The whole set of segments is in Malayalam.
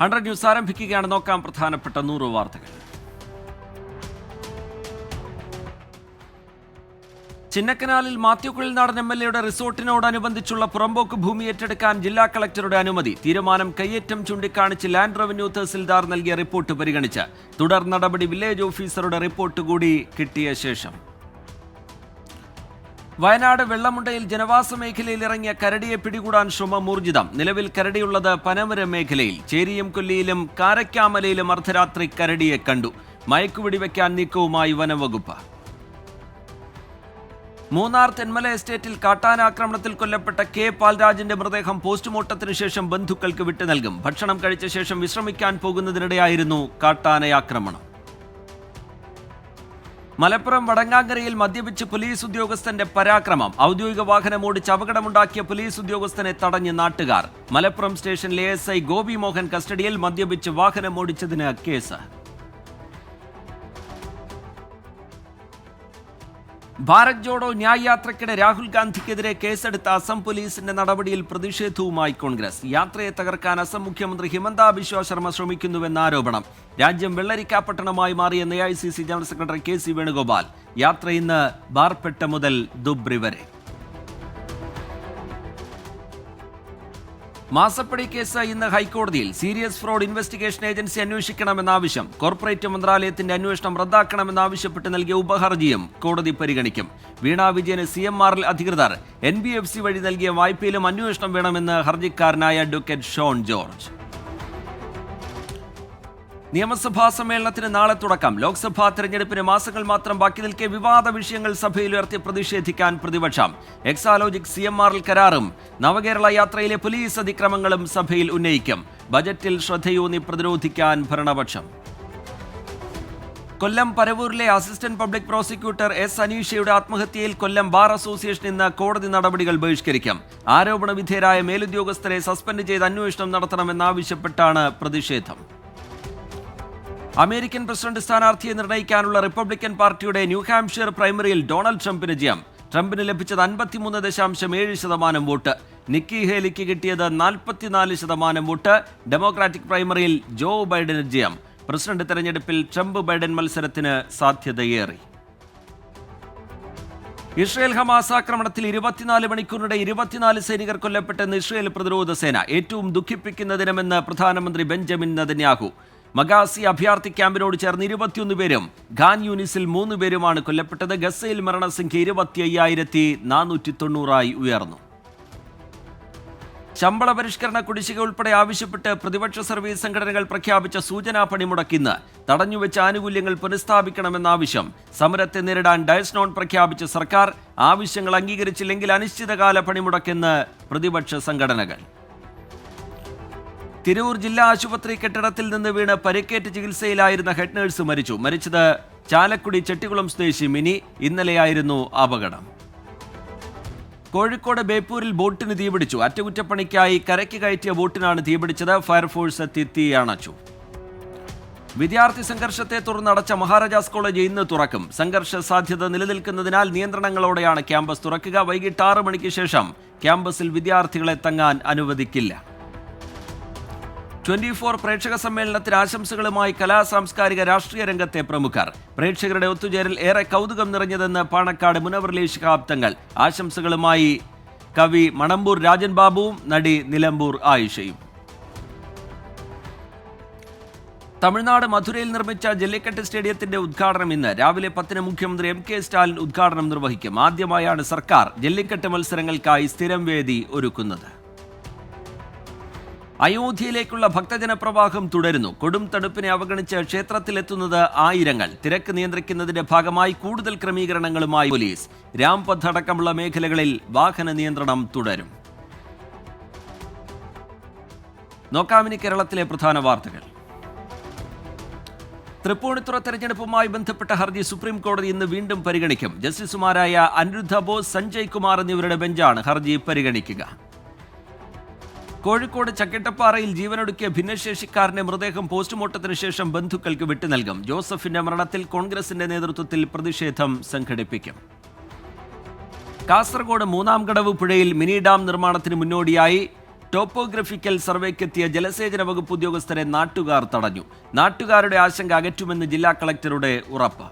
100 ന്യൂസ് ആരംഭിക്കുകയാണ്. നോക്കാം പ്രധാനപ്പെട്ട 100 വാർത്തകൾ. ചിന്നക്കനാലിൽ മാത്യു കുഴൽനാടൻ MLA റിസോർട്ടിനോടനുബന്ധിച്ചുള്ള പുറമ്പോക്ക് ഭൂമി ഏറ്റെടുക്കാൻ ജില്ലാ കളക്ടറുടെ അനുമതി. തീരുമാനം കയ്യേറ്റം ചൂണ്ടിക്കാണിച്ച് ലാൻഡ് റവന്യൂ തഹസിൽദാർ നൽകിയ റിപ്പോർട്ട് പരിഗണിച്ച് തുടർ നടപടി വില്ലേജ് ഓഫീസറുടെ റിപ്പോർട്ട് കൂടി കിട്ടിയ ശേഷം. വയനാട് വെള്ളമുണ്ടയിൽ ജനവാസ മേഖലയിൽ ഇറങ്ങിയ കരടിയെ പിടികൂടാൻ ശ്രമം ഊർജിതം. നിലവിൽ കരടിയുള്ളത് പനമരം മേഖലയിൽ. ചേരിയും കൊല്ലിയിലും കാരക്കാമലയിലും അർദ്ധരാത്രി കരടിയെ കണ്ടു. മയക്കുവെടിവെക്കാൻ നീക്കവുമായി വനംവകുപ്പ്. മൂന്നാർ തെന്മല എസ്റ്റേറ്റിൽ കാട്ടാനാക്രമണത്തിൽ കൊല്ലപ്പെട്ട കെ പാൽരാജിന്റെ മൃതദേഹം പോസ്റ്റ്മോർട്ടത്തിന് ശേഷം ബന്ധുക്കൾക്ക് വിട്ടു നൽകും. ഭക്ഷണം കഴിച്ച ശേഷം വിശ്രമിക്കാൻ പോകുന്നതിനിടെയായിരുന്നു കാട്ടാനയാക്രമണം. മലപ്പുറം വടങ്ങാങ്കരയിൽ മദ്യപിച്ച് പോലീസ് ഉദ്യോഗസ്ഥന്റെ പരാക്രമം. ഔദ്യോഗിക വാഹനം ഓടിച്ച് അപകടമുണ്ടാക്കിയ പോലീസ് ഉദ്യോഗസ്ഥനെ തടഞ്ഞ് നാട്ടുകാർ. മലപ്പുറം സ്റ്റേഷനിലെ ASI ഗോപി മോഹൻ കസ്റ്റഡിയിൽ. മദ്യപിച്ച് വാഹനം ഓടിച്ചതിന് കേസ്. ഭാരത് ജോഡോ ന്യായ് യാത്രയ്ക്കിടെ രാഹുൽ ഗാന്ധിക്കെതിരെ കേസെടുത്ത അസം പോലീസിന്റെ നടപടിയിൽ പ്രതിഷേധവുമായി കോൺഗ്രസ്. യാത്രയെ തകർക്കാൻ അസം മുഖ്യമന്ത്രി ഹിമന്ത ബിശ്വ ശർമ്മ ശ്രമിക്കുന്നുവെന്ന ആരോപണം. രാജ്യം വെള്ളരിക്കാപട്ടണമായി മാറിയ AICC general secretary KC Venugopal. യാത്ര ഇന്ന് ബാർപെട്ട മുതൽ ദുബ്രി വരെ. മാസപ്പടി കേസ് ഇന്ന് ഹൈക്കോടതിയിൽ. സീരിയസ് ഫ്രോഡ് ഇൻവെസ്റ്റിഗേഷൻ ഏജൻസി അന്വേഷിക്കണമെന്ന ആവശ്യം. കോർപ്പറേറ്റ് മന്ത്രാലയത്തിന്റെ അന്വേഷണം റദ്ദാക്കണമെന്നാവശ്യപ്പെട്ട് നൽകിയ ഉപഹർജിയും കോടതി പരിഗണിക്കും. വീണ വിജയന് CMRL അധികൃതർ NBFC വഴി നൽകിയ വായ്പയിലും അന്വേഷണം വേണമെന്ന് ഹർജിക്കാരനായ അഡ്വക്കേറ്റ് ഷോൺ ജോർജ്. നിയമസഭാ സമ്മേളനത്തിന് നാളെ തുടക്കം. ലോക്സഭാ തെരഞ്ഞെടുപ്പിന് മാസങ്ങൾ മാത്രം ബാക്കി നിൽക്കെ വിവാദ വിഷയങ്ങൾ സഭയിൽ ഉയർത്തി പ്രതിഷേധിക്കാൻ പ്രതിപക്ഷം. എക്സാലോജിക് CMRL കരാറും നവകേരള യാത്രയിലെ പോലീസ് അതിക്രമങ്ങളും സഭയിൽ ഉന്നയിക്കും. ബജറ്റിൽ ശ്രദ്ധയൂന്നി പ്രതിരോധിക്കാൻ ഭരണപക്ഷം. കൊല്ലം പരവൂരിലെ അസിസ്റ്റന്റ് പബ്ലിക് പ്രോസിക്യൂട്ടർ S അനീഷയുടെ ആത്മഹത്യയിൽ കൊല്ലം ബാർ അസോസിയേഷൻ ഇന്ന് കോടതി നടപടികൾ ബഹിഷ്കരിക്കും. ആരോപണ വിധേയരായ മേലുദ്യോഗസ്ഥരെ സസ്പെൻഡ് ചെയ്ത് അന്വേഷണം നടത്തണമെന്നാവശ്യപ്പെട്ടാണ് പ്രതിഷേധം. അമേരിക്കൻ പ്രസിഡന്റ് സ്ഥാനാർത്ഥിയെ നിർണ്ണയിക്കാനുള്ള റിപ്പബ്ലിക്കൻ പാർട്ടിയുടെ ന്യൂഹാംപ്ഷയർ പ്രൈമറിയിൽ ഡൊണാൾഡ് ട്രംപിന് ജയം. ട്രംപിന് ലഭിച്ചത് 53.7% വോട്ട്. നിക്കി ഹേലിക്ക് കിട്ടിയത് 44% വോട്ട്. ഡെമോക്രാറ്റിക് പ്രൈമറിയിൽ ജോ ബൈഡന് ജയം. പ്രസിഡന്റ് തെരഞ്ഞെടുപ്പിൽ ട്രംപ് ബൈഡൻ മത്സരത്തിന് സാധ്യതയേറി. ഇസ്രയേൽ ഹമാസ് ആക്രമണത്തിൽ 24 മണിക്കൂറിനിടെ 24 സൈനികർ കൊല്ലപ്പെട്ടെന്ന് ഇസ്രയേൽ പ്രതിരോധ സേന. ഏറ്റവും ദുഃഖിപ്പിക്കുന്ന ദിനമെന്ന് പ്രധാനമന്ത്രി ബെഞ്ചമിൻ നെതന്യാഹു. മഗാസി അഭയാർത്ഥി ക്യാമ്പിനോട് ചേർന്ന് 21 പേരും ഖാൻ യൂനിസിൽ 3 പേരുമാണ് കൊല്ലപ്പെട്ടത്. ഗസയിൽ മരണസംഖ്യ 25,490 ഉയർന്നു. ശമ്പള പരിഷ്കരണ കുടിശ്ശിക ഉൾപ്പെടെ ആവശ്യപ്പെട്ട് പ്രതിപക്ഷ സർവീസ് സംഘടനകൾ പ്രഖ്യാപിച്ച സൂചനാ പണിമുടക്ക് ഇന്ന്. തടഞ്ഞുവെച്ച ആനുകൂല്യങ്ങൾ പുനഃസ്ഥാപിക്കണമെന്നാവശ്യം. സമരത്തെ നേരിടാൻ ഡയസ് നോൺ പ്രഖ്യാപിച്ച സർക്കാർ. ആവശ്യങ്ങൾ അംഗീകരിച്ചില്ലെങ്കിൽ അനിശ്ചിതകാല പണിമുടക്കെന്ന് പ്രതിപക്ഷ സംഘടനകൾ. തിരൂർ ജില്ലാ ആശുപത്രി കെട്ടിടത്തിൽ നിന്ന് വീണ് പരിക്കേറ്റ് ചികിത്സയിലായിരുന്ന ഹെഡ് നഴ്സ് മരിച്ചു. മരിച്ചത് ചാലക്കുടി ചെട്ടികുളം സ്വദേശി മിനി. ഇന്നലെയായിരുന്നു അപകടം. കോഴിക്കോട് ബേപ്പൂരിൽ ബോട്ടിന് തീപിടിച്ചു. അറ്റകുറ്റപ്പണിക്കായി കരയ്ക്ക് കയറ്റിയ ബോട്ടിനാണ് തീപിടിച്ചത്. ഫയർഫോഴ്സ് എത്തി തീ അണച്ചു. വിദ്യാർത്ഥി സംഘർഷത്തെ തുടർന്ന് അടച്ച മഹാരാജാസ് കോളേജ് ഇന്ന് തുറക്കും. സംഘർഷ സാധ്യത നിലനിൽക്കുന്നതിനാൽ നിയന്ത്രണങ്ങളോടെയാണ് ക്യാമ്പസ് തുറക്കുക. വൈകിട്ട് 6 മണിക്ക് ശേഷം ക്യാമ്പസിൽ വിദ്യാർത്ഥികളെ തങ്ങാൻ അനുവദിക്കില്ല. 24 പ്രേക്ഷക സമ്മേളനത്തിന് ആശംസകളുമായി കലാ സാംസ്കാരിക രാഷ്ട്രീയ രംഗത്തെ പ്രമുഖർ. പ്രേക്ഷകരുടെ ഒത്തുചേരൽ ഏറെ കൗതുകം നിറഞ്ഞതെന്ന് പാണക്കാട് മുനവ്വർ ശിഹാബ് തങ്ങൾ. ആശംസകളുമായി കവി മണമ്പൂർ രാജൻ ബാബുവും നടി നിലമ്പൂർ ആയിഷയും. തമിഴ്നാട് മധുരയിൽ നിർമ്മിച്ച ജല്ലിക്കെട്ട് സ്റ്റേഡിയത്തിന്റെ ഉദ്ഘാടനം ഇന്ന് രാവിലെ 10 മുഖ്യമന്ത്രി MK സ്റ്റാലിൻ ഉദ്ഘാടനം നിർവഹിക്കും. ആദ്യമായാണ് സർക്കാർ ജല്ലിക്കെട്ട് മത്സരങ്ങൾക്കായി സ്ഥിരം വേദി ഒരുക്കുന്നത്. അയോധ്യയിലേക്കുള്ള ഭക്തജനപ്രവാഹം തുടരുന്നു. കൊടും തണുപ്പിനെ അവഗണിച്ച് ക്ഷേത്രത്തിലെത്തുന്നത് ആയിരങ്ങൾ. തിരക്ക് നിയന്ത്രിക്കുന്നതിന്റെ ഭാഗമായി കൂടുതൽ ക്രമീകരണങ്ങളുമായി പോലീസ്. രാംപഥ് അടക്കമുള്ള മേഖലകളിൽ വാഹന നിയന്ത്രണം തുടരും. നോക്കാമിനി കേരളത്തിലെ പ്രധാന വാർത്തകൾ. തൃപ്പൂണിത്തുറ തെരഞ്ഞെടുപ്പുമായി ബന്ധപ്പെട്ട ഹർജി സുപ്രീം കോടതി ഇന്ന് വീണ്ടും പരിഗണിക്കും. ജസ്റ്റിസുമാരായ അനിരുദ്ധ ബോസ്, സഞ്ജയ് കുമാർ എന്നിവരുടെ ബെഞ്ചാണ് ഹർജി പരിഗണിക്കുക. കോഴിക്കോട് ചക്കിട്ടപ്പാറയിൽ ജീവനൊടുക്കിയ ഭിന്നശേഷിക്കാരന്റെ മൃതദേഹം പോസ്റ്റ്മോർട്ടത്തിന് ശേഷം ബന്ധുക്കൾക്ക് വിട്ടു നൽകും. ജോസഫിന്റെ മരണത്തിൽ കോൺഗ്രസിന്റെ നേതൃത്വത്തിൽ പ്രതിഷേധം സംഘടിപ്പിക്കും. കാസർഗോഡ് മൂന്നാം കടവ് പുഴയിൽ മിനി ഡാം നിർമ്മാണത്തിന് മുന്നോടിയായി ടോപ്പോഗ്രഫിക്കൽ സർവേക്കെത്തിയ ജലസേചന വകുപ്പ് ഉദ്യോഗസ്ഥരെ നാട്ടുകാർ തടഞ്ഞു. നാട്ടുകാരുടെ ആശങ്ക അകറ്റുമെന്ന് ജില്ലാ കളക്ടറുടെ ഉറപ്പ്.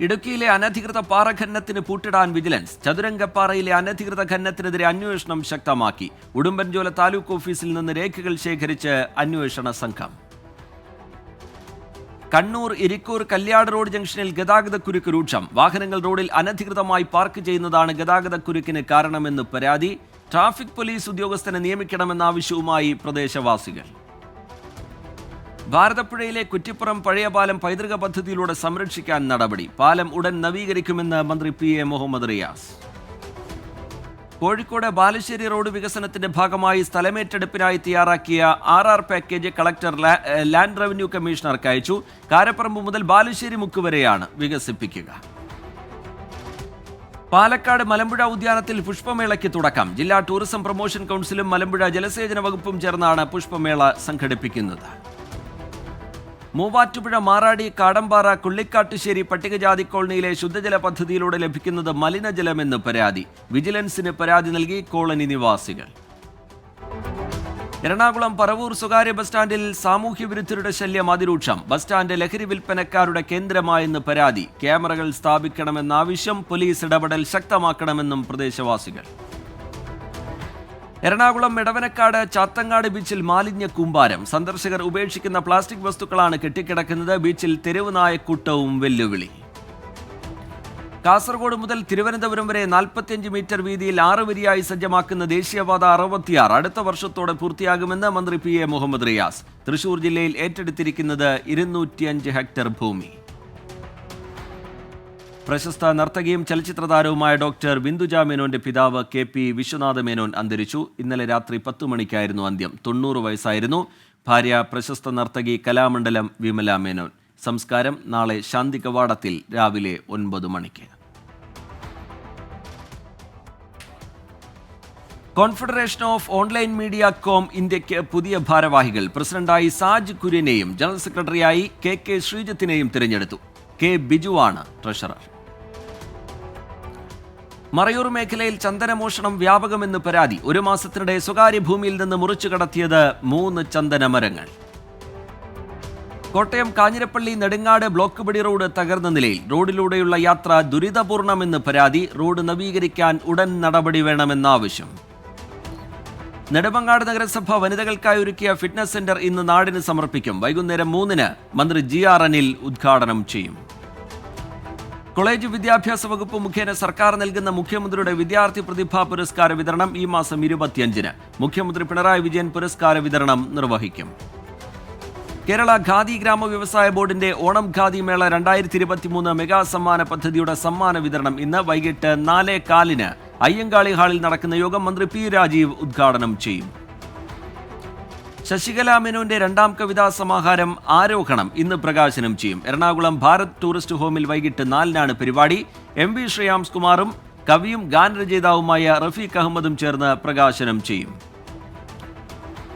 ഇടുക്കിയിലെ അനധികൃത പാറ ഖനനത്തിന് പൂട്ടിടാൻ വിജിലൻസ്. ചതുരംഗപ്പാറയിലെ അനധികൃത ഖനനത്തിനെതിരെ അന്വേഷണം ശക്തമാക്കി. ഉടുമ്പൻചോല താലൂക്ക് ഓഫീസിൽ നിന്ന് രേഖകൾ ശേഖരിച്ച് അന്വേഷണ സംഘം. കണ്ണൂർ ഇരിക്കൂർ കല്യാട് റോഡ് ജംഗ്ഷനിൽ ഗതാഗതക്കുരുക്ക് രൂക്ഷം. വാഹനങ്ങൾ റോഡിൽ അനധികൃതമായി പാർക്ക് ചെയ്യുന്നതാണ് ഗതാഗതക്കുരുക്കിന് കാരണമെന്ന് പരാതി. ട്രാഫിക് പോലീസ് ഉദ്യോഗസ്ഥനെ നിയമിക്കണമെന്ന ആവശ്യവുമായി പ്രദേശവാസികൾ. ഭാരതപ്പുഴയിലെ കുറ്റിപ്പുറം പഴയ പാലം പൈതൃക പദ്ധതിയിലൂടെ സംരക്ഷിക്കാൻ നടപടി. പാലം ഉടൻ നവീകരിക്കുമെന്ന് മന്ത്രി PA മുഹമ്മദ് റിയാസ്. കോഴിക്കോട് ബാലുശ്ശേരി റോഡ് വികസനത്തിന്റെ ഭാഗമായി സ്ഥലമേറ്റെടുപ്പിനായി തയ്യാറാക്കിയ RR package collector land revenue കമ്മീഷണർക്ക് അയച്ചു. കാരപ്പറമ്പ് മുതൽ ബാലുശ്ശേരി മുക്ക് വരെയാണ് വികസിപ്പിക്കുക. പാലക്കാട് മലമ്പുഴ ഉദ്യാനത്തിൽ പുഷ്പമേളയ്ക്ക് തുടക്കം. ജില്ലാ ടൂറിസം പ്രൊമോഷൻ കൗൺസിലും മലമ്പുഴ ജലസേചന വകുപ്പും ചേർന്നാണ് പുഷ്പമേള സംഘടിപ്പിക്കുന്നത്. മൂവാറ്റുപുഴ മാറാടി കാടമ്പാറ കുള്ളിക്കാട്ടുശ്ശേരി പട്ടികജാതി കോളനിയിലെ ശുദ്ധജല പദ്ധതിയിലൂടെ ലഭിക്കുന്നത് മലിനജലമെന്ന് പരാതി. വിജിലൻസിന് പരാതി നൽകി കോളനി നിവാസികൾ. എറണാകുളം പറവൂർ സ്വകാര്യ ബസ് സ്റ്റാൻഡിൽ സാമൂഹ്യ വിരുദ്ധരുടെ ശല്യം അതിരൂക്ഷം. ബസ് സ്റ്റാൻഡ് ലഹരി വിൽപ്പനക്കാരുടെ കേന്ദ്രമായെന്ന് പരാതി. ക്യാമറകൾ സ്ഥാപിക്കണമെന്ന ആവശ്യം. പോലീസ് ഇടപെടൽ ശക്തമാക്കണമെന്നും പ്രദേശവാസികൾ. എറണാകുളം എടവനക്കാട് ചാത്തങ്ങാട് ബീച്ചിൽ മാലിന്യ കൂമ്പാരം. സന്ദർശകർ ഉപേക്ഷിക്കുന്ന പ്ലാസ്റ്റിക് വസ്തുക്കളാണ് കെട്ടിക്കിടക്കുന്നത്. ബീച്ചിൽ തെരുവ് നായക്കൂട്ടവും വെല്ലുവിളി. കാസർഗോഡ് മുതൽ തിരുവനന്തപുരം വരെ 45 മീറ്റർ വീതിയിൽ 6 വരിയായി സജ്ജമാക്കുന്ന ദേശീയപാത 66 അടുത്ത വർഷത്തോടെ പൂർത്തിയാകുമെന്ന് മന്ത്രി PA മുഹമ്മദ് റിയാസ്. തൃശൂർ ജില്ലയിൽ ഏറ്റെടുത്തിരിക്കുന്നത് 205 ഹെക്ടർ ഭൂമി. പ്രശസ്ത നർത്തകിയും ചലച്ചിത്ര താരവുമായ ഡോക്ടർ ബിന്ദുജ മേനോന്റെ പിതാവ് KP വിശ്വനാഥ മേനോൻ അന്തരിച്ചു. ഇന്നലെ രാത്രി 10 മണിക്കായിരുന്നു അന്ത്യം. 90 വയസ്സായിരുന്നു. ഭാര്യ പ്രശസ്ത നർത്തകി കലാമണ്ഡലം വിമല മേനോൻ. സംസ്കാരം നാളെ ശാന്തി കവാടത്തിൽ രാവിലെ 9 മണിക്ക്. Confederation of online media com ഇന്ത്യയ്ക്ക് പുതിയ ഭാരവാഹികൾ. പ്രസിഡന്റായി സാജ് കുര്യനെയും ജനറൽ സെക്രട്ടറിയായി KK ശ്രീജിത്തിനെയും തിരഞ്ഞെടുത്തു. K ബിജുവാണ് treasurer. മറയൂർ മേഖലയിൽ ചന്ദനമോഷണം വ്യാപകമെന്ന് പരാതി. 1 മാസത്തിനിടെ സ്വകാര്യ ഭൂമിയിൽ നിന്ന് മുറിച്ചു കടത്തിയത് 3 ചന്ദനമരങ്ങൾ. കോട്ടയം കാഞ്ഞിരപ്പള്ളി നെടുങ്ങാട് ബ്ലോക്ക് ബടി റോഡ് തകർന്ന നിലയിൽ. റോഡിലൂടെയുള്ള യാത്ര ദുരിതപൂർണമെന്ന് പരാതി. റോഡ് നവീകരിക്കാൻ ഉടൻ നടപടി വേണമെന്ന ആവശ്യം. നെടുമങ്ങാട് നഗരസഭ വനിതകൾക്കായി ഒരുക്കിയ ഫിറ്റ്നസ് സെന്റർ ഇന്ന് നാടിന് സമർപ്പിക്കും. വൈകുന്നേരം 3-ന് മന്ത്രി GR അനിൽ ഉദ്ഘാടനം ചെയ്യും. കോളേജ് വിദ്യാഭ്യാസ വകുപ്പ് മുഖേന സർക്കാർ നൽകുന്ന മുഖ്യമന്ത്രിയുടെ വിദ്യാർത്ഥി പ്രതിഭാ പുരസ്കാര വിതരണം ഈ മാസം 25-ന്. മുഖ്യമന്ത്രി പിണറായി വിജയൻ പുരസ്കാര വിതരണം നിർവഹിക്കും. കേരള ഖാദി ഗ്രാമ വ്യവസായ ബോർഡിന്റെ ഓണം ഖാദി മേള 2023 മെഗാ സമ്മാന പദ്ധതിയുടെ സമ്മാന വിതരണം ഇന്ന് വൈകിട്ട് 4:15-ന് അയ്യങ്കാളി ഹാളിൽ നടക്കുന്ന യോഗം മന്ത്രി P രാജീവ് ഉദ്ഘാടനം ചെയ്യും. ശശികല മേനോന്റെ 2ാം കവിതാ സമാഹാരം ആരോഹണം ഇന്ന് പ്രകാശനം ചെയ്യും. എറണാകുളം ഭാരത് ടൂറിസ്റ്റ് ഹോമിൽ വൈകിട്ട് 4-നാണ് പരിപാടി. MV ശ്രേയാംസ് കുമാറും കവിയും ഗാനരചയിതാവുമായ റഫീഖ് അഹമ്മദും ചേർന്ന് പ്രകാശനം ചെയ്യും.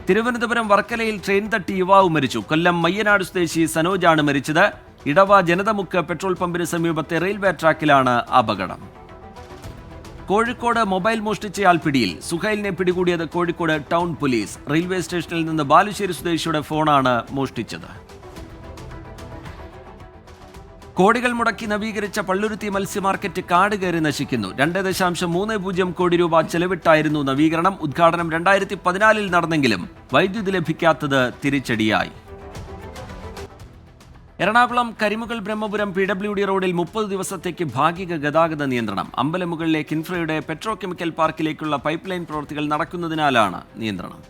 തിരുവനന്തപുരം വർക്കലയിൽ ട്രെയിൻ തട്ടി യുവാവ് മരിച്ചു. കൊല്ലം മയ്യനാട് സ്വദേശി സനോജാണ് മരിച്ചത്. ഇടവ ജനതമുക്ക് പെട്രോൾ പമ്പിന് സമീപത്തെ റെയിൽവേ ട്രാക്കിലാണ് അപകടം. കോഴിക്കോട് മൊബൈൽ മോഷ്ടിച്ചയാൾ പിടിയിൽ. സുഹൈലിനെ പിടികൂടിയത് കോഴിക്കോട് ടൗൺ പോലീസ്. റെയിൽവേ സ്റ്റേഷനിൽ നിന്ന് ബാലുശ്ശേരി സ്വദേശിയുടെ ഫോണാണ് മോഷ്ടിച്ചത്. കോടികൾ മുടക്കി നവീകരിച്ച പള്ളുരുത്തി മത്സ്യ മാർക്കറ്റ് കാട് കയറി നശിക്കുന്നു. 2.30 കോടി രൂപ ചെലവിട്ടായിരുന്നു നവീകരണം. ഉദ്ഘാടനം 2014-ൽ നടന്നെങ്കിലും വൈദ്യുതി ലഭിക്കാത്തത് തിരിച്ചടിയായി. എറണാകുളം കരിമുകൾ ബ്രഹ്മപുരം PWD റോഡിൽ 30 ദിവസത്തേക്ക് ഭാഗിക ഗതാഗത നിയന്ത്രണം. അമ്പലമുകളിലെ കിൻഫ്രയുടെ പെട്രോ കെമിക്കൽ പാർക്കിലേക്കുള്ള പൈപ്പ് ലൈൻ പ്രവൃത്തികൾ നടക്കുന്നതിനാലാണ് നിയന്ത്രണം.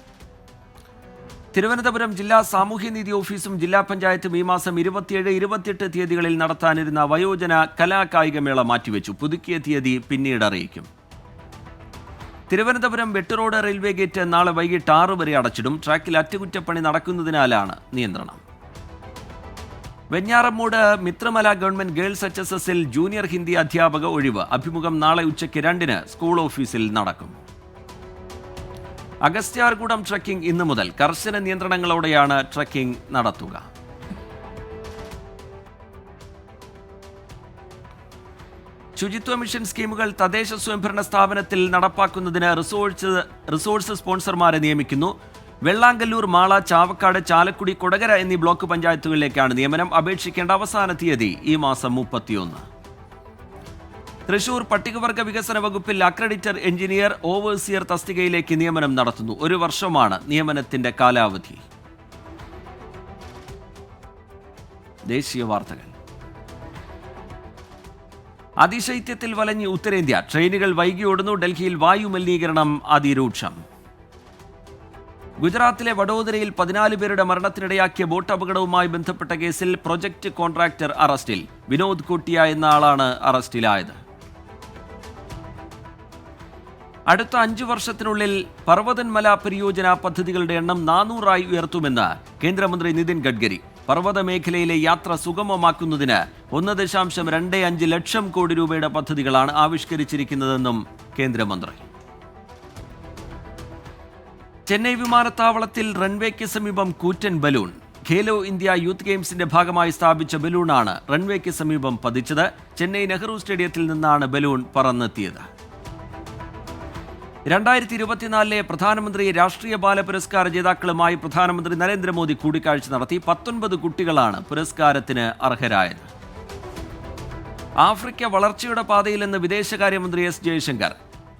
തിരുവനന്തപുരം ജില്ലാ സാമൂഹ്യനീതി ഓഫീസും ജില്ലാ പഞ്ചായത്തും ഈ മാസം 27, 28 തീയതികളിൽ നടത്താനിരുന്ന വയോജന കലാകായികമേള മാറ്റിവെച്ചു. പുതുക്കിയ തീയതി പിന്നീട് അറിയിക്കും. തിരുവനന്തപുരം വെട്ടുറോഡ് റെയിൽവേ ഗേറ്റ് നാളെ വൈകിട്ട് 6 വരെ അടച്ചിടും. ട്രാക്കിൽ അറ്റകുറ്റപ്പണി നടക്കുന്നതിനാലാണ് നിയന്ത്രണം. വെഞ്ഞാറമ്മൂട് മിത്രമല ഗവൺമെന്റ് ഗേൾസ് HSSൽ ജൂനിയർ ഹിന്ദി അധ്യാപക ഒഴിവ്. അഭിമുഖം നാളെ ഉച്ചയ്ക്ക് 2-ന് സ്കൂൾ ഓഫീസിൽ നടക്കും. അഗസ്ത്യാർകൂടം ട്രക്കിംഗ് ഇന്നു മുതൽ. കർശന നിയന്ത്രണങ്ങളോടെയാണ് ട്രക്കിംഗ് നടത്തുക. ശുചിത്വ മിഷൻ സ്കീമുകൾ തദ്ദേശ സ്വയംഭരണ സ്ഥാപനത്തിൽ നടപ്പാക്കുന്നതിന് റിസോഴ്സ് സ്പോൺസർമാരെ നിയമിക്കുന്നു. വെള്ളാങ്കല്ലൂർ, മാള, ചാവക്കാട്, ചാലക്കുടി, കൊടകര എന്നീ ബ്ലോക്ക് പഞ്ചായത്തുകളിലേക്കാണ് നിയമനം. അപേക്ഷിക്കേണ്ട അവസാന തീയതി ഈ മാസം 31. തൃശൂർ പട്ടികവർഗ വികസന വകുപ്പിൽ അക്രഡിറ്റർ എഞ്ചിനീയർ ഓവർസിയർ തസ്തികയിലേക്ക് നിയമനം നടത്തുന്നു. 1 വർഷമാണ് നിയമനത്തിന്റെ കാലാവധി. ദേശീയ വാർത്തകൾ. അതിശൈത്യത്തിൽ വലഞ്ഞ് ഉത്തരേന്ത്യ. ട്രെയിനുകൾ വൈകി ഓടുന്നു. ഡൽഹിയിൽ വായു മലിനീകരണം അതിരൂക്ഷം. ഗുജറാത്തിലെ വഡോദരയിൽ 14 പേരുടെ മരണത്തിനിടയാക്കിയ ബോട്ട് അപകടവുമായി ബന്ധപ്പെട്ട കേസിൽ പ്രൊജക്ട് കോൺട്രാക്ടർ അറസ്റ്റിൽ. വിനോദ് കോട്ടിയ എന്ന ആളാണ് അറസ്റ്റിലായത്. അടുത്ത 5 വർഷത്തിനുള്ളിൽ പർവ്വതൻമല പരിയോജന പദ്ധതികളുടെ എണ്ണം 400 ഉയർത്തുമെന്ന് കേന്ദ്രമന്ത്രി നിതിൻ ഗഡ്കരി. പർവ്വത മേഖലയിലെ യാത്ര സുഗമമാക്കുന്നതിന് 1.25 ലക്ഷം കോടി രൂപയുടെ പദ്ധതികളാണ് ആവിഷ്കരിച്ചിരിക്കുന്നതെന്നും കേന്ദ്രമന്ത്രി. ചെന്നൈ വിമാനത്താവളത്തിൽ റൺവേക്ക് സമീപം കൂറ്റൻ ബലൂൺ. ഖേലോ ഇന്ത്യ യൂത്ത് ഗെയിംസിന്റെ ഭാഗമായി സ്ഥാപിച്ച ബലൂണാണ് റൺവേക്ക് സമീപം പതിച്ചത്. ചെന്നൈ നെഹ്റു സ്റ്റേഡിയത്തിൽ നിന്നാണ് ബലൂൺ പറന്നെത്തിയത്. 2024 പ്രധാനമന്ത്രി രാഷ്ട്രീയ ബാല പുരസ്കാര ജേതാക്കളുമായി പ്രധാനമന്ത്രി നരേന്ദ്രമോദി കൂടിക്കാഴ്ച നടത്തി. 19 കുട്ടികളാണ് പുരസ്കാരത്തിന് അർഹരായത്. ആഫ്രിക്ക വളർച്ചയുടെ പാതയിലെന്ന് വിദേശകാര്യമന്ത്രി എസ് ജയശങ്കർ.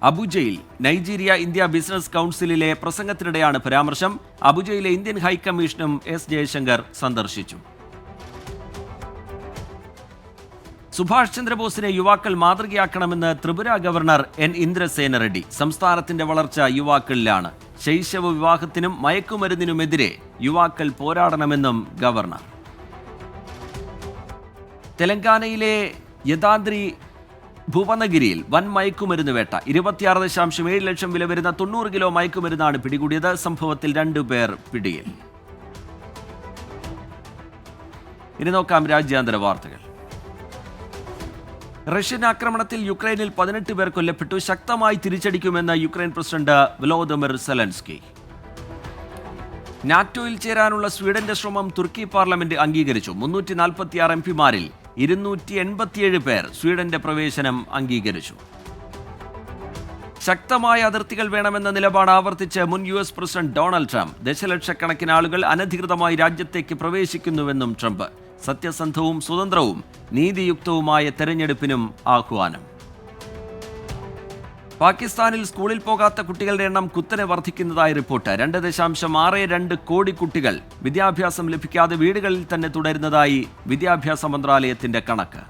അബുജയിൽ നൈജീരിയ ഇന്ത്യ ബിസിനസ് കൗൺസിലിലെ പ്രസംഗത്തിനിടെയാണ് പരാമർശം. അബുജയിലെ ഇന്ത്യൻ ഹൈക്കമ്മീഷനും എസ് ജയശങ്കർ സന്ദർശിച്ചു. സുഭാഷ് ചന്ദ്രബോസിനെ യുവാക്കൾ മാതൃകയാക്കണമെന്ന് ത്രിപുര ഗവർണർ എൻ ഇന്ദ്രസേന റെഡ്ഡി. സംസ്ഥാനത്തിന്റെ വളർച്ച യുവാക്കളിലാണ്. ശൈശവ വിവാഹത്തിനും മയക്കുമരുന്നിനുമെതിരെ യുവാക്കൾ പോരാടണമെന്നും ഗവർണർ. തെലങ്കാനയിലെ യദാദ്രി ഭുവനഗിരിയിൽ വൻ മയക്കുമരുന്ന് വേട്ട. 26.7 ലക്ഷം വില വരുന്ന 90 കിലോ മയക്കുമരുന്നാണ് പിടികൂടിയത്. സംഭവത്തിൽ 2 പേർ പിടിയിൽ. ഇനി നോക്കാം രാജ്യാന്തര വാർത്തകൾ. റഷ്യൻ ആക്രമണത്തിൽ യുക്രൈനിൽ 18 പേർ കൊല്ലപ്പെട്ടു. ശക്തമായി തിരിച്ചടിക്കുമെന്ന് യുക്രൈൻ പ്രസിഡന്റ് വൊളോദിമിർ സെലൻസ്കി. നാറ്റോയിൽ ചേരാനുള്ള സ്വീഡന്റെ ശ്രമം തുർക്കി പാർലമെന്റ് അംഗീകരിച്ചു. 346 എംപിമാരിൽ 287 പേർ സ്വീഡന്റെ പ്രവേശനം അംഗീകരിച്ചു. ശക്തമായ അതിർത്തികൾ വേണമെന്ന നിലപാട് ആവർത്തിച്ച് മുൻ US പ്രസിഡന്റ് ഡൊണാൾഡ് ട്രംപ്. ദശലക്ഷക്കണക്കിന് ആളുകൾ അനധികൃതമായി രാജ്യത്തേക്ക് പ്രവേശിക്കുന്നുവെന്നും ട്രംപ്. സത്യസന്ധവും സ്വതന്ത്രവും നീതിയുക്തവുമായ തെരഞ്ഞെടുപ്പിനും ആഹ്വാനം. പാകിസ്ഥാനിൽ സ്കൂളിൽ പോകാത്ത കുട്ടികളുടെ എണ്ണം കുത്തനെ വർദ്ധിക്കുന്നതായി റിപ്പോർട്ട്. 2.62 കോടി കുട്ടികൾ വിദ്യാഭ്യാസം ലഭിക്കാതെ വീടുകളിൽ തന്നെ തുടരുന്നതായി വിദ്യാഭ്യാസ മന്ത്രാലയത്തിന്റെ കണക്ക്.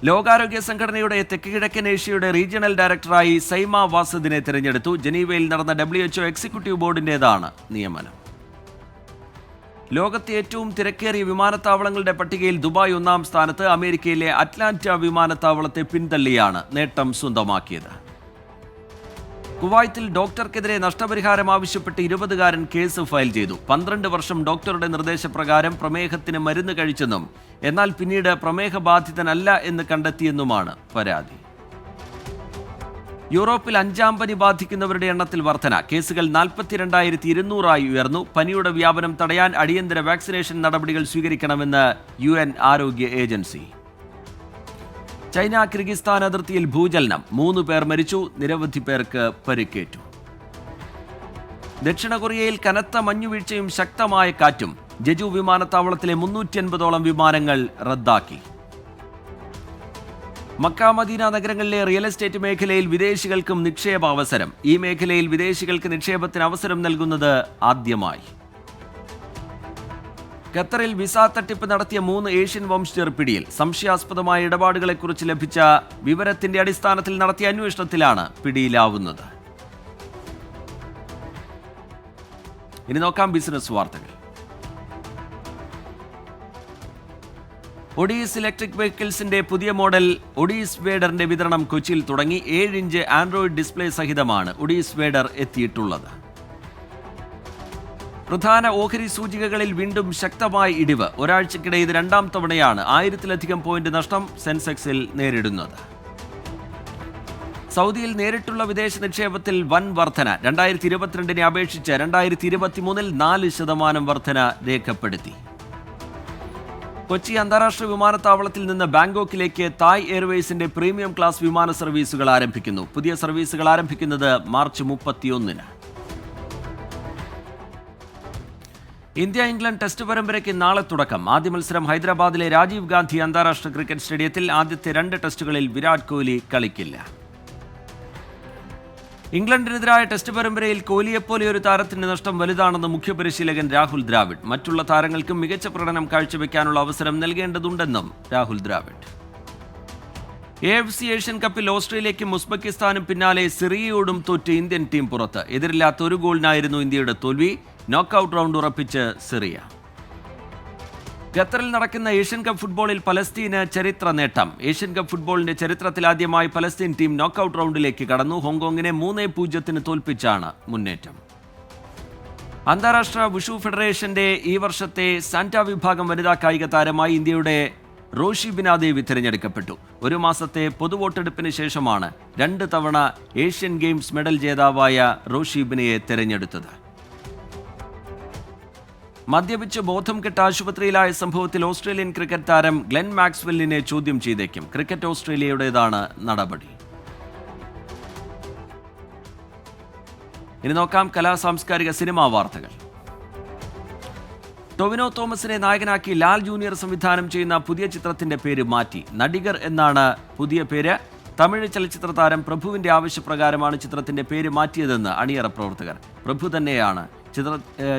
ലോകാരോഗ്യ സംഘടനയുടെ തെക്ക് കിഴക്കൻ ഏഷ്യയുടെ റീജിയണൽ ഡയറക്ടറായി സൈമ വാസദിനെ തിരഞ്ഞെടുത്തു. ജനീവയിൽ നടന്ന WHO എക്സിക്യൂട്ടീവ് ബോർഡിന്റേതാണ് നിയമനം. ലോകത്തെ ഏറ്റവും തിരക്കേറിയ വിമാനത്താവളങ്ങളുടെ പട്ടികയിൽ ദുബായ് 1-ാം സ്ഥാനത്ത്. അമേരിക്കയിലെ അറ്റ്ലാന്റ വിമാനത്താവളത്തെ പിന്തള്ളിയാണ് നേട്ടം സ്വന്തമാക്കിയത്. കുവൈത്തിൽ ഡോക്ടർക്കെതിരെ നഷ്ടപരിഹാരം ആവശ്യപ്പെട്ട് 20-കാരൻ കേസ് ഫയൽ ചെയ്തു. 12 വർഷം ഡോക്ടറുടെ നിർദ്ദേശപ്രകാരം പ്രമേഹത്തിന് മരുന്ന് കഴിച്ചെന്നും എന്നാൽ പിന്നീട് പ്രമേഹബാധിതനല്ല എന്ന് കണ്ടെത്തിയെന്നുമാണ് പരാതി. യൂറോപ്പിൽ 5-ാം പനി ബാധിക്കുന്നവരുടെ എണ്ണത്തിൽ വർധന. കേസുകൾ 42,200 ഉയർന്നു. പനിയുടെ വ്യാപനം തടയാൻ അടിയന്തര വാക്സിനേഷൻ നടപടികൾ സ്വീകരിക്കണമെന്ന് UN ആരോഗ്യ ഏജൻസി. ചൈന കിർഗിസ്ഥാൻ അതിർത്തിയിൽ ഭൂചലനം. 3 പേർ മരിച്ചു. നിരവധി പേർക്ക് പരിക്കേറ്റു. ദക്ഷിണ കൊറിയയിൽ കനത്ത മഞ്ഞുവീഴ്ചയും ശക്തമായ കാറ്റും. ജെജു വിമാനത്താവളത്തിലെ 380ഓളം വിമാനങ്ങൾ റദ്ദാക്കി. മക്ക മദീന നഗരങ്ങളിലെ റിയൽ എസ്റ്റേറ്റ് മേഖലയിൽ വിദേശികൾക്കും നിക്ഷേപ അവസരം. ഈ മേഖലയിൽ വിദേശികൾക്ക് നിക്ഷേപത്തിന് അവസരം നൽകുന്നത് ആദ്യമായി. ഖത്തറിൽ വിസ തട്ടിപ്പ് നടത്തിയ 3 ഏഷ്യൻ വംശജർ പിടിയിൽ. സംശയാസ്പദമായ ഇടപാടുകളെക്കുറിച്ച് ലഭിച്ച വിവരത്തിന്റെ അടിസ്ഥാനത്തിൽ നടത്തിയ അന്വേഷണത്തിലാണ് പിടിയിലാവുന്നത്. ഇനി നോക്കാം ബിസിനസ് വാർത്തകൾ. ഒഡീസ് ഇലക്ട്രിക് വെഹിക്കിൾസിന്റെ പുതിയ മോഡൽ ഒഡീസ് വേഡറിന്റെ വിതരണം കൊച്ചിയിൽ തുടങ്ങി. 7 ഇഞ്ച് ആൻഡ്രോയിഡ് ഡിസ്പ്ലേ സഹിതമാണ് ഒഡീസ് വേഡർ എത്തിയിട്ടുള്ളത്. പ്രധാന ഓഹരി സൂചികകളിൽ വീണ്ടും ശക്തമായ ഇടിവ്. ഒരാഴ്ചക്കിടെ ഇത് 2-ാം തവണയാണ് 1000-ലധികം പോയിന്റ് നഷ്ടം സെൻസെക്സിൽ നേരിടുന്നത്. സൗദിയിൽ നേരിട്ടുള്ള വിദേശ നിക്ഷേപത്തിൽ വൻ വർധന. 2022 അപേക്ഷിച്ച് 2023 4% വർധന രേഖപ്പെടുത്തി. കൊച്ചി അന്താരാഷ്ട്ര വിമാനത്താവളത്തിൽ നിന്ന് ബാങ്കോക്കിലേക്ക് തായ് എയർവേസിന്റെ പ്രീമിയം ക്ലാസ് വിമാന സർവീസുകൾ ആരംഭിക്കുന്നു. പുതിയ സർവീസുകൾ ആരംഭിക്കുന്നത് മാർച്ച് 31-ന്. ഇന്ത്യ ഇംഗ്ലണ്ട് ടെസ്റ്റ് പരമ്പരയ്ക്ക് നാളെ തുടക്കം. ആദ്യ മത്സരം ഹൈദരാബാദിലെ രാജീവ് ഗാന്ധി അന്താരാഷ്ട്ര ക്രിക്കറ്റ് സ്റ്റേഡിയത്തിൽ. ആദ്യത്തെ 2 ടെസ്റ്റുകളിൽ വിരാട് കോഹ്ലി കളിക്കില്ല. ഇംഗ്ലണ്ടിനെതിരായ ടെസ്റ്റ് പരമ്പരയിൽ കോഹ്ലിയെപ്പോലെ ഒരു താരത്തിന്റെ നഷ്ടം വലുതാണെന്ന് മുഖ്യപരിശീലകൻ രാഹുൽ ദ്രാവിഡ്. മറ്റുള്ള താരങ്ങൾക്കും മികച്ച പ്രകടനം കാഴ്ചവെക്കാനുള്ള അവസരം നൽകേണ്ടതുണ്ടെന്നും രാഹുൽ ദ്രാവിഡ്. AFC ഏഷ്യൻ കപ്പിൽ ഓസ്ട്രേലിയയ്ക്കും ഉസ്ബെക്കിസ്ഥാനും പിന്നാലെ സിറിയയോടും തോറ്റ് ഇന്ത്യൻ ടീം പുറത്ത്. എതിരില്ലാത്ത 1 ഗോളിനായിരുന്നു ഇന്ത്യയുടെ തോൽവി. നോക്കൌട്ട് റൗണ്ട് ഉറപ്പിച്ച് സിറിയ. ഖത്തറിൽ നടക്കുന്ന ഏഷ്യൻ കപ്പ് ഫുട്ബോളിൽ പലസ്തീന് ചരിത്ര നേട്ടം. ഏഷ്യൻ കപ്പ് ഫുട്ബോളിന്റെ ചരിത്രത്തിലാദ്യമായി പലസ്തീൻ ടീം നോക്കൌട്ട് റൗണ്ടിലേക്ക് കടന്നു. ഹോങ്കോങ്ങിനെ 3-0 തോൽപ്പിച്ചാണ് മുന്നേറ്റം. അന്താരാഷ്ട്ര വുഷു ഫെഡറേഷന്റെ ഈ വർഷത്തെ സാന്റ വിഭാഗം വനിതാ കായിക താരമായി ഇന്ത്യയുടെ റോഷി ബിനാദേവി തിരഞ്ഞെടുക്കപ്പെട്ടു. 1 മാസത്തെ പൊതുവോട്ടെടുപ്പിന് ശേഷമാണ് 2 തവണ ഏഷ്യൻ ഗെയിംസ് മെഡൽ ജേതാവായ റോഷി ബിനയെ തിരഞ്ഞെടുത്തത്. മദ്യപിച്ച് ബോധം കെട്ട് ആശുപത്രിയിലായ സംഭവത്തിൽ ഓസ്ട്രേലിയൻ ക്രിക്കറ്റ് താരം ഗ്ലെൻ മാക്സ്വെല്ലിനെ ചോദ്യം ചെയ്തേക്കും. ക്രിക്കറ്റ് ഓസ്ട്രേലിയയുടേതാണ് നടപടി. ഇനി നോക്കാം കലാസാംസ്കാരിക സിനിമാ വാർത്തകൾ. ടൊവിനോ തോമസിനെ നായകനാക്കി ലാൽ ജൂനിയർ സംവിധാനം ചെയ്യുന്ന പുതിയ ചിത്രത്തിന്റെ പേര് മാറ്റി. നടിഗർ എന്നാണ് പുതിയ പേര്. തമിഴ് ചലച്ചിത്ര താരം പ്രഭുവിന്റെ ആവശ്യപ്രകാരമാണ് ചിത്രത്തിന്റെ പേര് മാറ്റിയതെന്ന് അണിയറ പ്രവർത്തകർ. പ്രഭു തന്നെയാണ്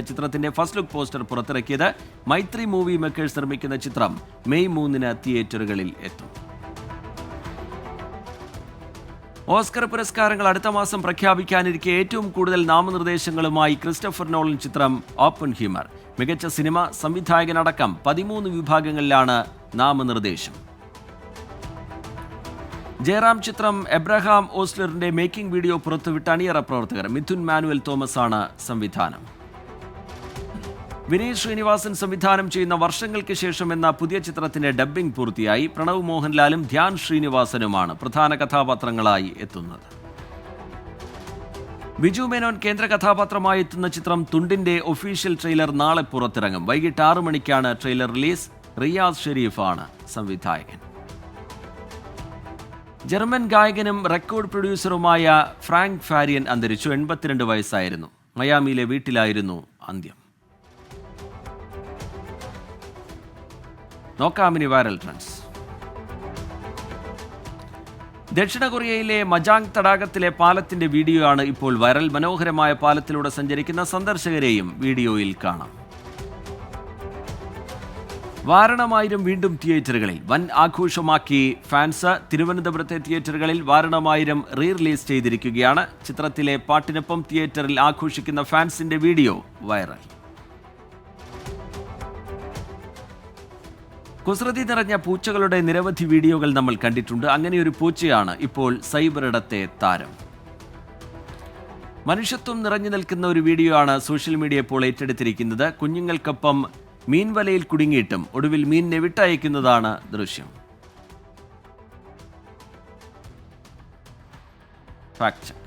ചിത്രത്തിന്റെ ഫസ്റ്റ് ലുക്ക് പോസ്റ്റർ പുറത്തിറക്കിയത്. മൈത്രി മൂവി മേക്കേഴ്സ് നിർമ്മിക്കുന്ന ചിത്രം മെയ് 3-ന് തിയേറ്ററുകളിൽ എത്തും. ഓസ്കർ പുരസ്കാരങ്ങൾ അടുത്ത മാസം പ്രഖ്യാപിക്കാനിരിക്കെ ഏറ്റവും കൂടുതൽ നാമനിർദ്ദേശങ്ങളുമായി ക്രിസ്റ്റഫർ നോളൻ ചിത്രം ഓപ്പൺഹീമർ. മികച്ച സിനിമ, സംവിധായകനടക്കം 13 വിഭാഗങ്ങളിലാണ് നാമനിർദ്ദേശം. ജയറാം ചിത്രം എബ്രഹാം ഓസ്ലറിന്റെ മേക്കിംഗ് വീഡിയോ പുറത്തുവിട്ട അണിയറ പ്രവർത്തകർ. മിഥുൻ മാനുവൽ തോമസ് ആണ് സംവിധാനം. വിനീത് ശ്രീനിവാസൻ സംവിധാനം ചെയ്യുന്ന വർഷങ്ങൾക്ക് ശേഷം എന്ന പുതിയ ചിത്രത്തിന്റെ ഡബ്ബിംഗ് പൂർത്തിയായി. പ്രണവ് മോഹൻലാലും ധ്യാൻ ശ്രീനിവാസനുമാണ് പ്രധാന കഥാപാത്രങ്ങളായി എത്തുന്നത്. ബിജു മേനോൻ കേന്ദ്ര കഥാപാത്രമായി എത്തുന്ന ചിത്രം തുണ്ടിന്റെ ഒഫീഷ്യൽ ട്രെയിലർ നാളെ പുറത്തിറങ്ങും. വൈകിട്ട് 6 മണിക്കാണ് ട്രെയിലർ റിലീസ്. റിയാസ് ഷെരീഫാണ് സംവിധായകൻ. ജർമ്മൻ ഗായകനും റെക്കോർഡ് പ്രൊഡ്യൂസറുമായ ഫ്രാങ്ക് ഫാരിയൻ അന്തരിച്ചു. 82 വയസ്സായിരുന്നു. മയാമിയിലെ വീട്ടിലായിരുന്നു അന്ത്യം. നോക്കാമിനി വൈറൽ ട്രെൻഡ്സ്. ദക്ഷിണ കൊറിയയിലെ മജാങ് തടാകത്തിലെ പാലത്തിന്റെ വീഡിയോ ആണ് ഇപ്പോൾ വൈറൽ. മനോഹരമായ പാലത്തിലൂടെ സഞ്ചരിക്കുന്ന സന്ദർശകരെയും വീഡിയോയിൽ കാണാം. വാരണമായിരം വീണ്ടും തിയേറ്ററുകളിൽ. വൻ ആഘോഷമാക്കി ഫാൻസ്. തിരുവനന്തപുരത്തെ തിയേറ്ററുകളിൽ വാരണമായിരം റീ റിലീസ് ചെയ്തിരിക്കുകയാണ്. ചിത്രത്തിലെ പാട്ടിനൊപ്പം തിയേറ്ററിൽ ആഘോഷിക്കുന്ന ഫാൻസിന്റെ വീഡിയോ വൈറൽ. കുസൃതി നിറഞ്ഞ പൂച്ചകളുടെ നിരവധി വീഡിയോകൾ നമ്മൾ കണ്ടിട്ടുണ്ട്. അങ്ങനെയൊരു പൂച്ചയാണ് ഇപ്പോൾ സൈബറിടത്തെ താരം. മനുഷ്യത്വം നിറഞ്ഞു നിൽക്കുന്ന ഒരു വീഡിയോ ആണ് സോഷ്യൽ മീഡിയ ഇപ്പോൾ ഏറ്റെടുത്തിരിക്കുന്നത്. കുഞ്ഞുങ്ങൾക്കൊപ്പം മീൻവലയിൽ കുടുങ്ങിയിട്ടും ഒടുവിൽ മീനിനെ വിട്ടയക്കുന്നതാണ് ദൃശ്യം. Fact check.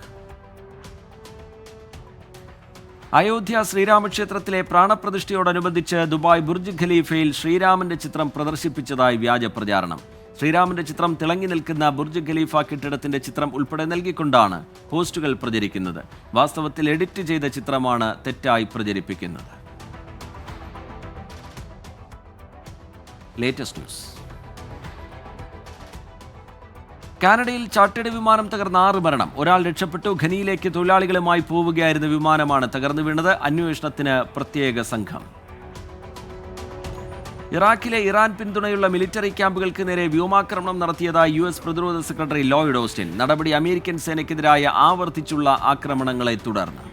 അയോധ്യ ശ്രീരാമക്ഷേത്രത്തിലെ പ്രാണപ്രതിഷ്ഠയോടനുബന്ധിച്ച് ദുബായ് ബുർജ് ഖലീഫയിൽ ശ്രീരാമന്റെ ചിത്രം പ്രദർശിപ്പിച്ചതായി വ്യാജ പ്രചാരണം. ശ്രീരാമന്റെ ചിത്രം തിളങ്ങി നിൽക്കുന്ന ബുർജ് ഖലീഫ കെട്ടിടത്തിന്റെ ചിത്രം ഉൾപ്പെടെ നൽകിക്കൊണ്ടാണ് പോസ്റ്റുകൾ പ്രചരിക്കുന്നത്. വാസ്തവത്തിൽ എഡിറ്റ് ചെയ്ത ചിത്രമാണ് തെറ്റായി പ്രചരിപ്പിക്കുന്നത്. Latest news. കാനഡയിൽ ചാർട്ടേഡ് വിമാനം തകർന്ന 6 മരണം. ഒരാൾ രക്ഷപ്പെട്ടു. ഖനിയിലേക്ക് തൊഴിലാളികളുമായി പോവുകയായിരുന്ന വിമാനമാണ് തകർന്നു വീണത്. അന്വേഷണത്തിന് പ്രത്യേക സംഘം. ഇറാഖിലെ ഇറാൻ പിന്തുണയുള്ള മിലിറ്ററി ക്യാമ്പുകൾക്ക് നേരെ വ്യോമാക്രമണം നടത്തിയതായി US പ്രതിരോധ സെക്രട്ടറി ലോയിഡ് ഓസ്റ്റിൻ. നടപടി അമേരിക്കൻ സേനയ്ക്കെതിരായ ആവർത്തിച്ചുള്ള ആക്രമണങ്ങളെ തുടർന്ന്.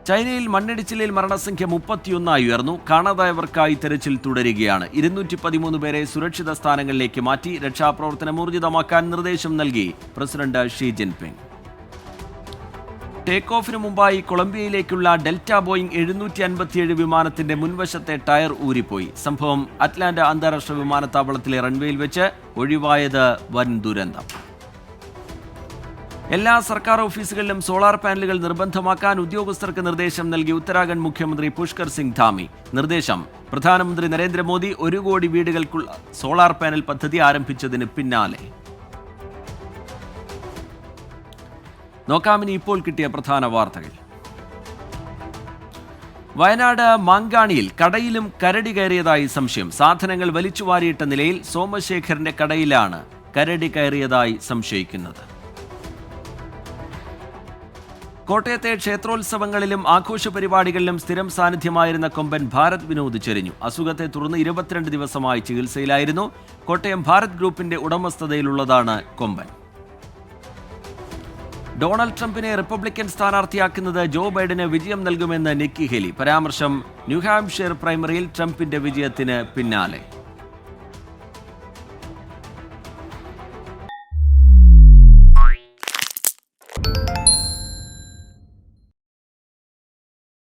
ചൈനയിൽ മണ്ണിടിച്ചിലിൽ മരണസംഖ്യ 31 ഉയർന്നു. കാണാതായവർക്കായി തെരച്ചിൽ തുടരുകയാണ്. 213 പേരെ സുരക്ഷിത സ്ഥാനങ്ങളിലേക്ക് മാറ്റി. രക്ഷാപ്രവർത്തനം ഊർജിതമാക്കാൻ നിർദ്ദേശം നൽകി പ്രസിഡന്റ് ഷീ ജിൻപിങ്. ടേക്ക് ഓഫിന് മുമ്പായി കൊളംബിയയിലേക്കുള്ള ഡെൽറ്റ ബോയിങ് 757 വിമാനത്തിന്റെ മുൻവശത്തെ ടയർ ഊരിപ്പോയി. സംഭവം അറ്റ്ലാന്റ അന്താരാഷ്ട്ര വിമാനത്താവളത്തിലെ റൺവേയിൽ വെച്ച്. ഒഴിവായത് വൻ ദുരന്തം. എല്ലാ സർക്കാർ ഓഫീസുകളിലും സോളാർ പാനലുകൾ നിർബന്ധമാക്കാൻ ഉദ്യോഗസ്ഥർക്ക് നിർദ്ദേശം നൽകി ഉത്തരാഖണ്ഡ് മുഖ്യമന്ത്രി പുഷ്കർ സിംഗ് ധാമി. നിർദ്ദേശം പ്രധാനമന്ത്രി നരേന്ദ്രമോദി 1 കോടി വീടുകൾക്കുള്ള സോളാർ പാനൽ പദ്ധതി ആരംഭിച്ചതിന് പിന്നാലെ. നോക്കാമിനി ഇപ്പോൾ കിട്ടിയ പ്രധാന വാർത്തകൾ. വയനാട് മാങ്കാണിയിൽ കടയിലും കരടി കയറിയതായി സംശയം. സാധനങ്ങൾ വലിച്ചുവാരിയിട്ട നിലയിൽ സോമശേഖരന്റെ കടയിലാണ് കരടി കയറിയതായി സംശയിക്കുന്നത്. കോട്ടയത്തെ ക്ഷേത്രോത്സവങ്ങളിലും ആഘോഷ പരിപാടികളിലും സ്ഥിരം സാന്നിധ്യമായിരുന്ന കൊമ്പൻ ഭാരത് വിനോദ് ചെരിഞ്ഞു. അസുഖത്തെ തുടർന്ന് 22 ദിവസമായി ചികിത്സയിലായിരുന്നു. കോട്ടയം ഭാരത് ഗ്രൂപ്പിന്റെ ഉടമസ്ഥതയിലുള്ളതാണ് കൊമ്പൻ. ഡൊണാൾഡ് ട്രംപിനെ റിപ്പബ്ലിക്കൻ സ്ഥാനാർത്ഥിയാക്കുന്നത് ജോ ബൈഡന് വിജയം നൽകുമെന്ന് നിക്കി ഹേലി. പരാമർശം ന്യൂഹാംപ്ഷയർ പ്രൈമറിയിൽ ട്രംപിന്റെ വിജയത്തിന് പിന്നാലെ.